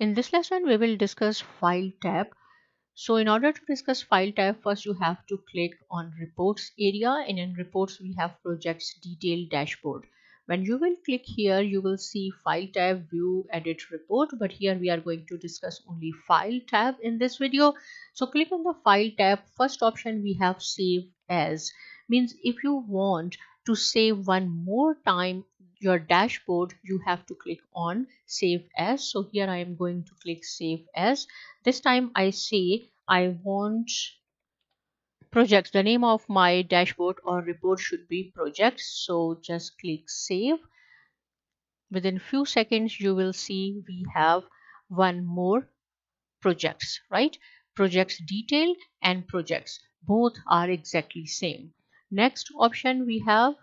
In this lesson, we will discuss File tab. So in order to discuss File tab, first you have to click on Reports area, and in Reports we have Projects Detail Dashboard. When you will click here, you will see File tab, View, Edit, Report, but here we are going to discuss only File tab in this video. So click on the File tab. First option we have Save As, means if you want to save one more time your dashboard, you have to click on Save As. So here I am going to click Save As. This time I say I want projects. The name of my dashboard or report should be projects. So just click save. Within few seconds, you will see we have one more projects, right? Projects detail and projects. Both are exactly same. Next option we have,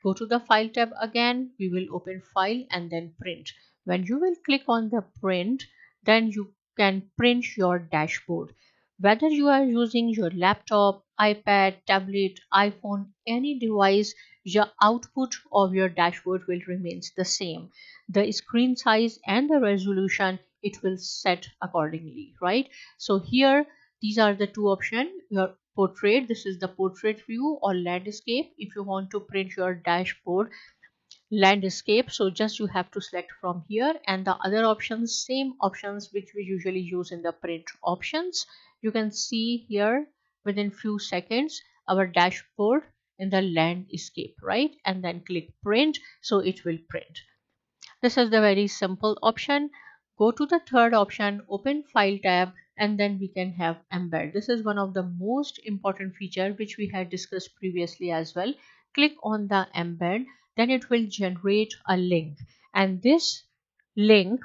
go to the file tab again. We will open file and then print. When you will click on the print, then you can print your dashboard. Whether you are using your laptop, iPad, tablet, iPhone, any device, your output of your dashboard will remains the same. The screen size and the resolution, it will set accordingly, right? So here these are the two options. Your portrait, this is the portrait view, or landscape. If you want to print your dashboard landscape, so just you have to select from here, and the other options, same options which we usually use in the print options. You can see here within few seconds our dashboard in the landscape, right? And then click print, so it will print. This is the very simple option. Go to the third option, open file tab, and then we can have embed. This is one of the most important feature which we had discussed previously as well. Click on the embed, then it will generate a link, and this link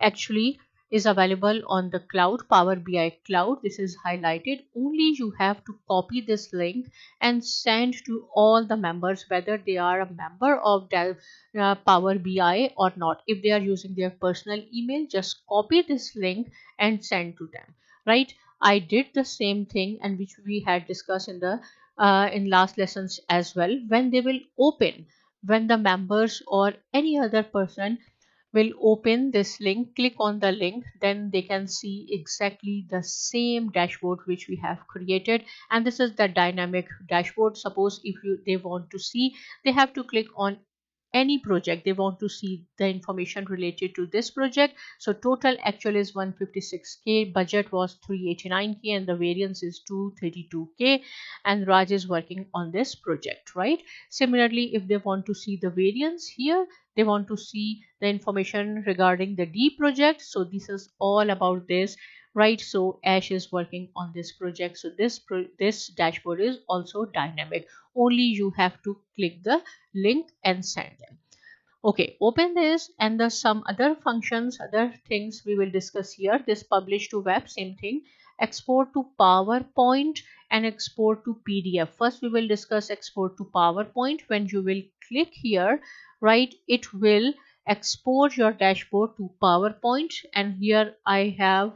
actually is available on the cloud, Power BI cloud. This is highlighted. Only you have to copy this link and send to all the members, whether they are a member of Power BI or not. If they are using their personal email, just copy this link and send to them, right? I did the same thing, and which we had discussed in last lessons as well. When they will open, when the members or any other person will open this link, click on the link, then they can see exactly the same dashboard which we have created. And this is the dynamic dashboard. Suppose if they want to see, they have to click on any project they want to see the information related to this project. So total actual is 156k, budget was 389k, and the variance is 232k, and Raj is working on this project, right? Similarly, if they want to see the variance here, they want to see the information regarding the D project, so this is all about this, right? So Ash is working on this project, so this dashboard is also dynamic. Only you have to click the link and send them. Okay, open this, and the some other functions, other things we will discuss here. This publish to web, same thing. Export to PowerPoint and export to PDF. First we will discuss export to PowerPoint. When you will click here, right, it will export your dashboard to PowerPoint, and here I have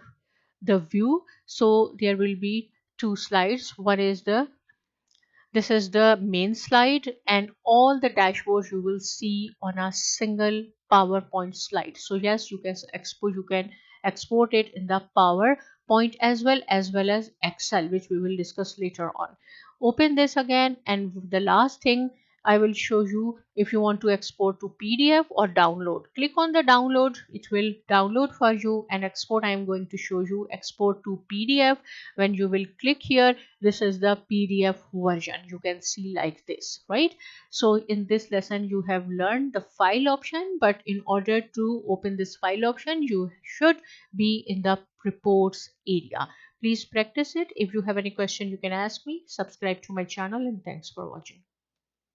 the view. So there will be two slides. One is the this is the main slide, and all the dashboards you will see on a single PowerPoint slide. So yes, you can export it in the PowerPoint as well as Excel, which we will discuss later on. Open this again, and the last thing I will show you, if you want to export to PDF or download. Click on the download, it will download for you, and export I am going to show you export to PDF. When you will click here, this is the PDF version. You can see like this, right? So in this lesson you have learned the file option, but in order to open this file option, you should be in the reports area. Please practice it. If you have any question, you can ask me. Subscribe to my channel, and thanks for watching.